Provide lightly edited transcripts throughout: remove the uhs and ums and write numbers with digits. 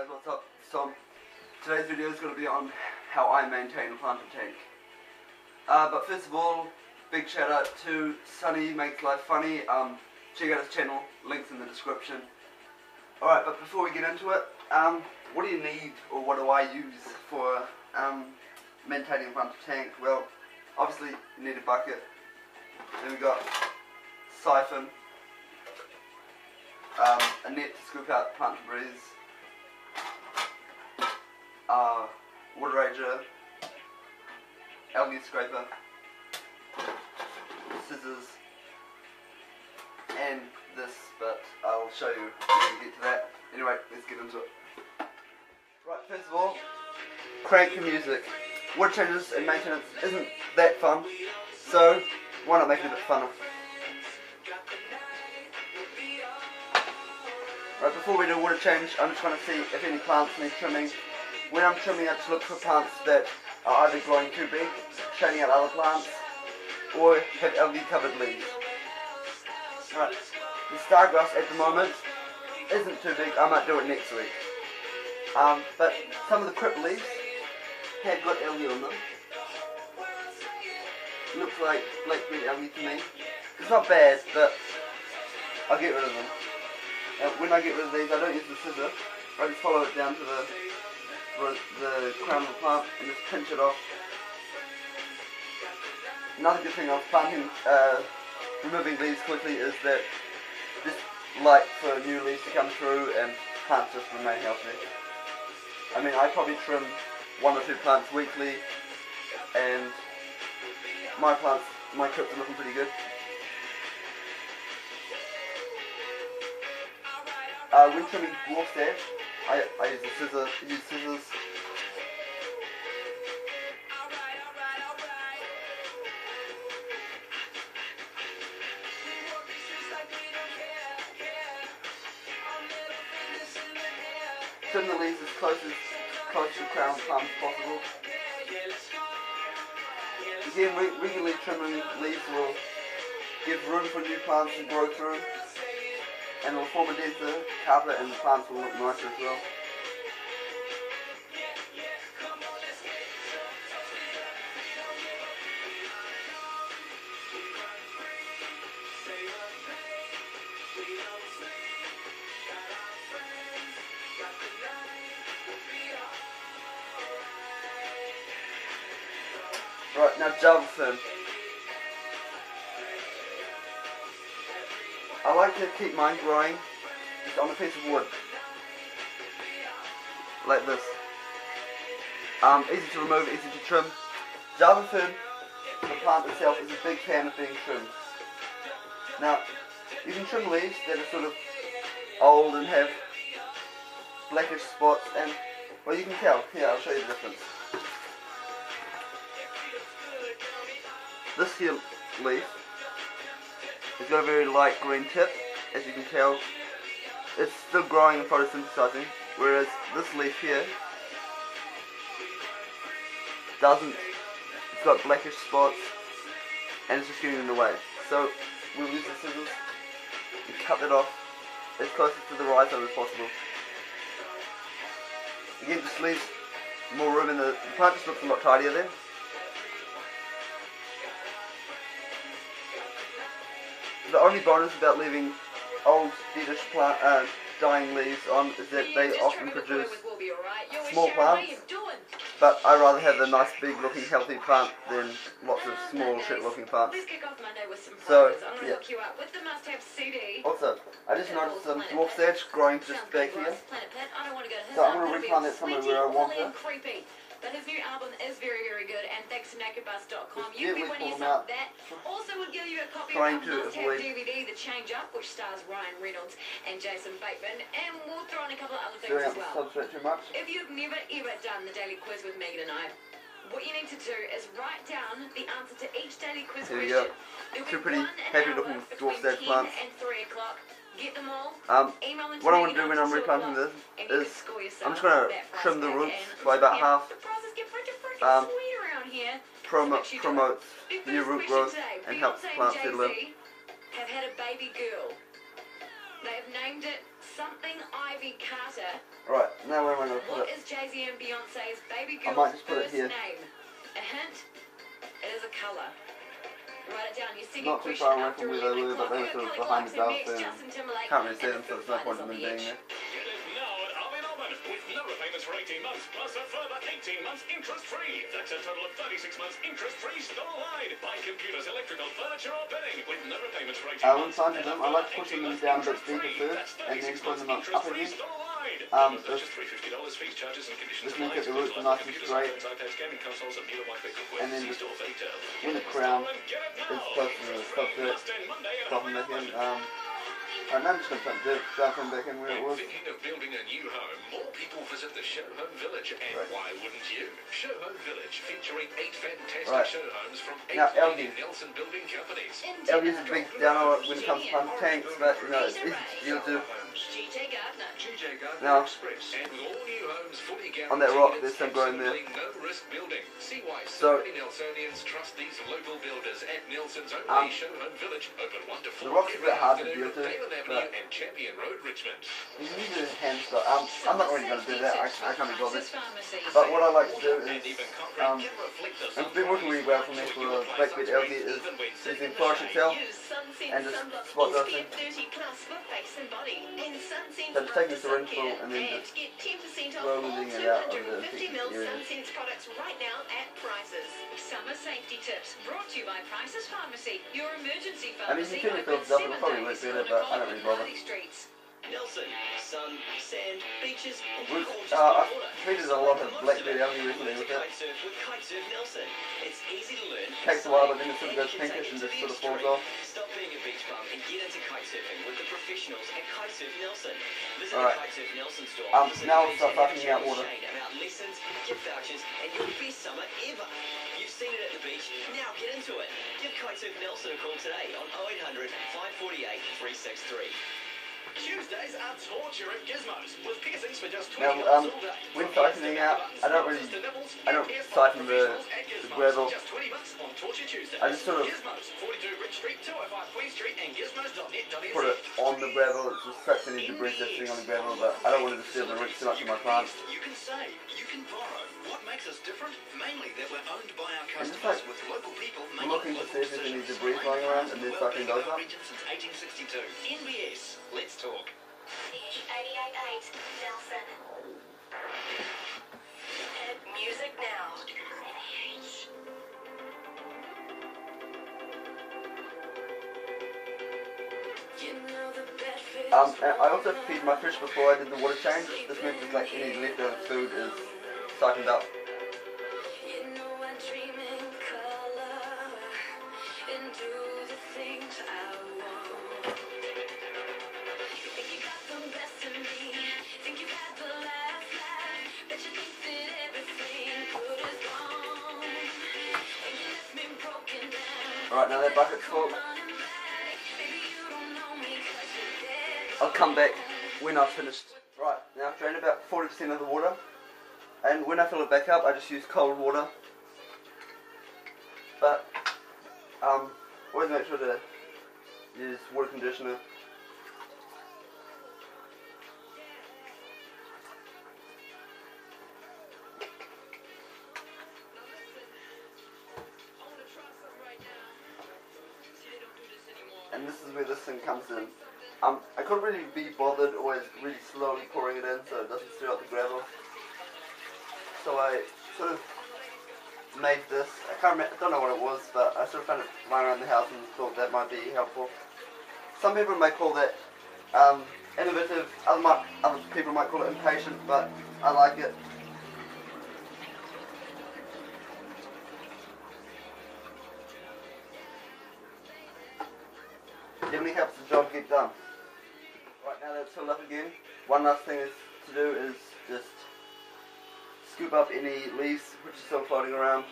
Guys, what's up? So today's video is going to be on how I maintain a planter tank. But first of all, big shout out to Sunny Makes Life Funny. Check out his channel, links in the description. Alright, but before we get into it, what do you need, or what do I use for maintaining a planter tank? Well, obviously you need a bucket. Then we got siphon, a net to scoop out plant debris, water rager, algae scraper, scissors, and this, but I'll show you when we get to that. Anyway, let's get into it. Right, first of all, crank your music. Wood changes and maintenance isn't that fun, so why not make it a bit funner? Right, before we do a water change, I'm just trying to see if any plants need trimming. When I'm trimming, I just look for plants that are either growing too big, shading out other plants, or have algae covered leaves. Right, the stargrass at the moment isn't too big. I might do it next week. But some of the crip leaves have got algae on them. Looks like blackberry algae to me. It's not bad, but I'll get rid of them. When I get rid of these, I don't use the scissor. I just follow it down to the crown of the plant and just pinch it off. Another good thing of planting, removing leaves quickly is that just light for new leaves to come through and plants just remain healthy. I mean, I probably trim 1 or 2 plants weekly, and my crips are looking pretty good. When trimming dwarf sedge, I use scissors. Trim the leaves as close to the crown of the plant as possible. Again, regularly trimming leaves will give room for new plants to grow through, and will form a denser carpet, and the plants will look nicer as well. Right, now Java fern. I like to keep mine growing just on a piece of wood, like this. Easy to remove, easy to trim. Java fern, the plant itself, is a big fan of being trimmed. Now, you can trim leaves that are sort of old and have blackish spots, and, well, you can tell. Here, I'll show you the difference. This here leaf has got a very light green tip, as you can tell. It's still growing and photosynthesizing, whereas this leaf here doesn't. It's got blackish spots and it's just getting in the way. So we'll use the scissors and cut it off as close to the rhizome as possible. Again, just leaves more room in the plant, just looks a lot tidier then. The only bonus about leaving old, deadish dying leaves on is that they often produce small plants, but I rather have a nice big looking healthy plant than lots of small shit looking plants. So, yeah. Also, I just noticed some dwarf sedge growing just back here, so I'm going to replant that somewhere where I want it. But his new album is very, very good, and thanks to nakedbus.com, you'll be winning yourself that. Also, we'll give you a copy of our must-have DVD, The Change Up, which stars Ryan Reynolds and Jason Bateman, and we'll throw in a couple of other things as well. Too much. If you've never, ever done the daily quiz with Megan and I, what you need to do is write down the answer to each daily quiz question. Two pretty happy-looking dwarf sedge plants. And 3 o'clock. Get them all. What I want to do when I'm replanting this is I'm just going to trim the roots by about half. Promotes new root growth and helps the plant settle in. Have had a baby girl. They have named it Something Ivy Carter. Right, now where am I going to put it? What is Jay-Z and Beyonce's baby I girl's might just put it first here. name? A hint? It is a colour. Write it down. Your second Not too question far away after from where they 11 were, but they were o'clock. sort of Kelly behind the Clarkson belt next, and Justin Timberlake, can't really and see the them, so fruit there's no fighters point in on them the being edge. there. Get it now at Armin Almond with no repayments for 18 months plus a further 18 months interest-free. That's a total of 36 months interest-free store-wide. Buy computers, electrical, furniture or bedding with no repayments for 18 months. When finding them, I like pushing them down a bit deeper first and then pulling them up again. $350 fees, charges and conditions Just make it the roots are nice and straight, and then just when the crown is close to the subject, stop them back in. And I'm just going to put the stuff back in where it was. Thinking of building a new home, more people visit the Show Home Village, and why wouldn't you? Show Home Village, featuring 8 fantastic show homes from 8 leading Nelson building companies. LG's a big downer when it comes to pump tanks, but you know, it's easy to do. Now, on that rock, there's some growing there. So, the rock's a bit hard to deal to, but you need to hand stuff. I'm not really going to do that, I can't be bothered. But what I like to do is, and it's been working really well for me for a blackbed LG, is using Flourish itself and just spot those things. So just taking a syringe full and then just rolling it out of the area. Products right now at Prices. Summer safety tips brought to you by Prices Pharmacy, your emergency pharmacy. I mean, you can turn your fields up, it'll probably work better, but I don't really bother. Nelson, sun, sand, beaches, and I've treated a lot of blackbed algae recently with it. Kitesurf Nelson. It's easy to learn. Takes a while, but then it sort of goes pinkish and just sort of falls off. Stop being a beach bum and get into kitesurfing with the professionals at Kitesurf Nelson. Visit the Kitesurf Nelson store. Now I'll start fucking out water. About lessons, gift vouchers, and your best summer ever. You've seen it at the beach. Now get into it. Give Kitesurf Nelson a call today on 0800 548 363. Tuesdays are torture at Gizmos with piercings for just Now, when siphoning out, I don't siphon the gravel. I just sort of put it on the gravel. It's just such an easy debris just sitting on the gravel, but I don't want to disturb the roots too much of my plants. You can save, you can borrow. What makes us different? Mainly that we're owned by our customers with local people looking to see if there's any debris flying around and then sucking those up. Since 1862. NBS. Let's talk. 88.8 Nelson. Music now. I also feed my fish before I did the water change. This means that like any leftover food is siphoned up. Alright, now that bucket's full. I'll come back when I've finished. Right, now I've drained about 40% of the water, and when I fill it back up I just use cold water. But always make sure to use water conditioner. And this is where this thing comes in. I couldn't really be bothered always really slowly pouring it in so it doesn't stir up the gravel. So I sort of made this. I don't know what it was, but I sort of found it lying around the house and thought that might be helpful. Some people might call that innovative, other people might call it impatient, but I like it. It really helps the job get done. Right, now that's filled up again. One last thing to do is just scoop up any leaves which are still floating around.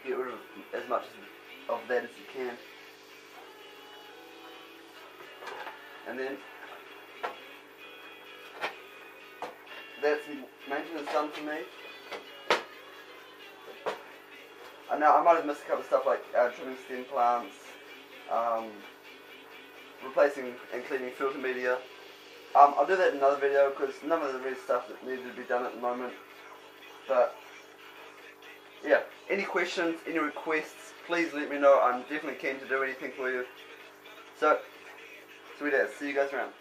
Get rid of as much of that as you can. And then that's maintenance done for me. now I might have missed a couple of stuff like trimming stem plants, replacing and cleaning filter media. I'll do that in another video because none of the real stuff that needed to be done at the moment. But yeah, any questions, any requests, please let me know. I'm definitely keen to do anything for you. So, sweet as. See you guys around.